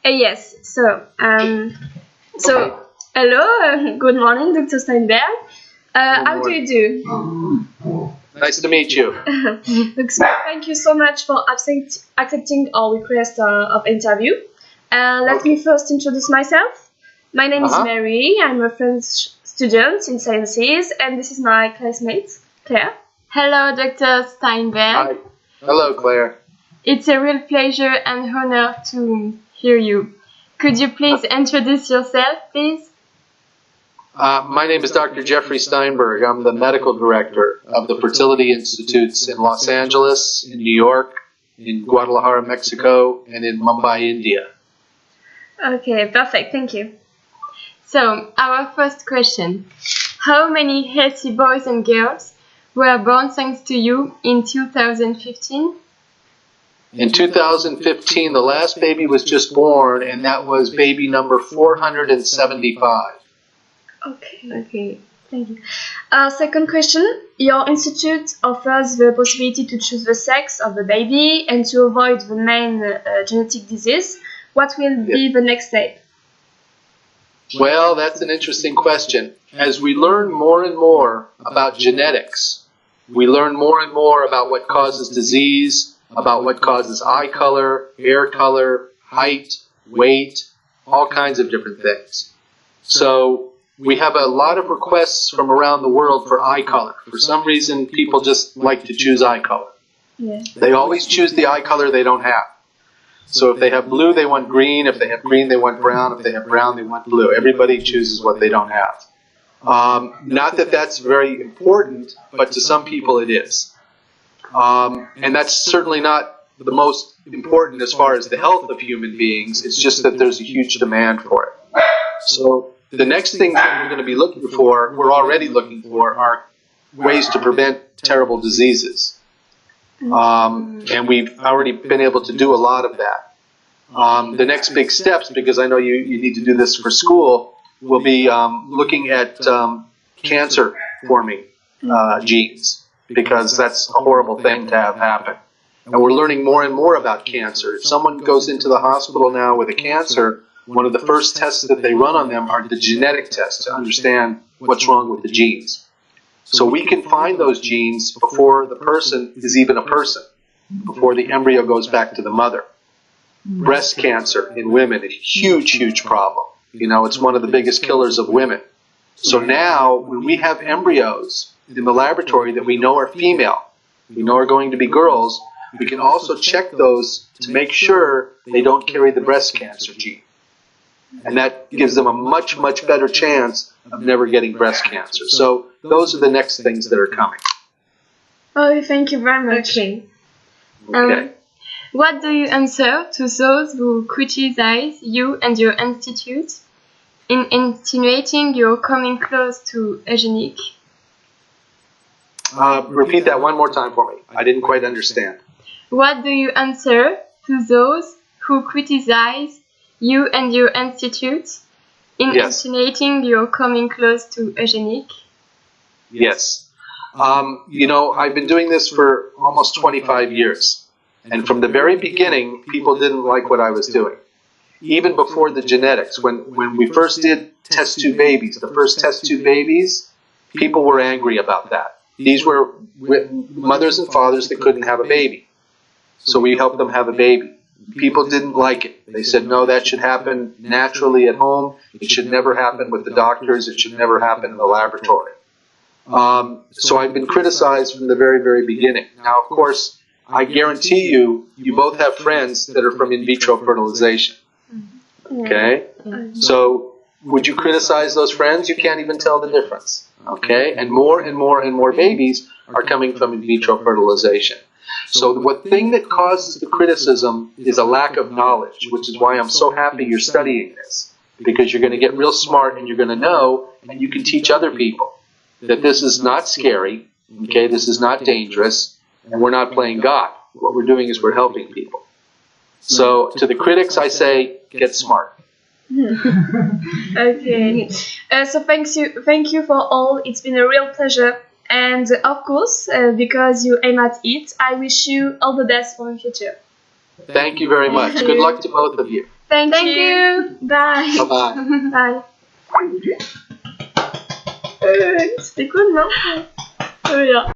Yes. So hello. Good morning, Dr. Steinberg. How do you do? Nice to meet you. Thank you so much for accepting our request of interview. Let me first introduce myself. My name is Mary. I'm a French student in sciences, and this is my classmate, Claire. Hello, Dr. Steinberg. Hi. Hello, Claire. It's a real pleasure and honor to hear you. Could you please introduce yourself, please? My name is Dr. Jeffrey Steinberg. I'm the medical director of the Fertility Institutes in Los Angeles, in New York, in Guadalajara, Mexico, and in Mumbai, India. Okay, perfect. Thank you. So, our first question. How many healthy boys and girls were born thanks to you in 2015? In 2015, the last baby was just born, and that was baby number 475. Okay. Thank you. Second question. Your institute offers the possibility to choose the sex of the baby and to avoid the main genetic disease. What will be the next step? Well, that's an interesting question. As we learn more and more about genetics, we learn more and more about what causes disease, about what causes eye color, hair color, height, weight, all kinds of different things. So we have a lot of requests from around the world for eye color. For some reason, people just like to choose eye color. Yeah. They always choose the eye color they don't have. So if they have blue, they want green. If they have green, they want brown. If they have brown, they want blue. Everybody chooses what they don't have. Not that that's very important, but to some people it is. And that's certainly not the most important as far as the health of human beings. It's just that there's a huge demand for it. So the next thing that we're going to be looking for, we're already looking for, are ways to prevent terrible diseases. And we've already been able to do a lot of that. The next big steps, because I know you need to do this for school, will be looking at cancer forming genes, because that's a horrible thing to have happen. And we're learning more and more about cancer. If someone goes into the hospital now with a cancer, one of the first tests that they run on them are the genetic tests to understand what's wrong with the genes. So we can find those genes before the person is even a person, before the embryo goes back to the mother. Breast cancer in women is a huge, huge problem. You know, it's one of the biggest killers of women. So now, when we have embryos in the laboratory that we know are female, we know are going to be girls, we can also check those to make sure they don't carry the breast cancer gene. And that gives them a much, much better chance of never getting breast cancer. So those are the next things that are coming. Oh, thank you very much. Okay. What do you answer to those who criticize you and your institute in insinuating you're coming close to eugenic? Repeat that one more time for me. I didn't quite understand. What do you answer to those who criticize you and your institute in insinuating you're coming close to eugenic? Yes. You know, I've been doing this for almost 25 years. And from the very beginning, people didn't like what I was doing. Even before the genetics, when we first did test tube babies, the first test tube babies, people were angry about that. These were mothers and fathers that couldn't have a baby. So we helped them have a baby. People didn't like it. They said, no, that should happen naturally at home. It should never happen with the doctors. It should never happen in the laboratory. So I've been criticized from the very, very beginning. Now, of course, I guarantee you, you both have friends that are from in vitro fertilization. Okay? So would you criticize those friends? You can't even tell the difference. Okay? And more and more and more babies are coming from in vitro fertilization. So the thing that causes the criticism is a lack of knowledge, which is why I'm so happy you're studying this. Because you're going to get real smart and you're going to know, and you can teach other people that this is not scary, okay, this is not dangerous, and we're not playing God. What we're doing is we're helping people. So to the critics, I say, get smart. Okay. So thank you for all. It's been a real pleasure. And of course, because you aim at it, I wish you all the best for the future. Thank you very much. Good luck to both of you. Thank Thank you. you. Bye. Bye-bye. Bye. C'était cool, non? Bien.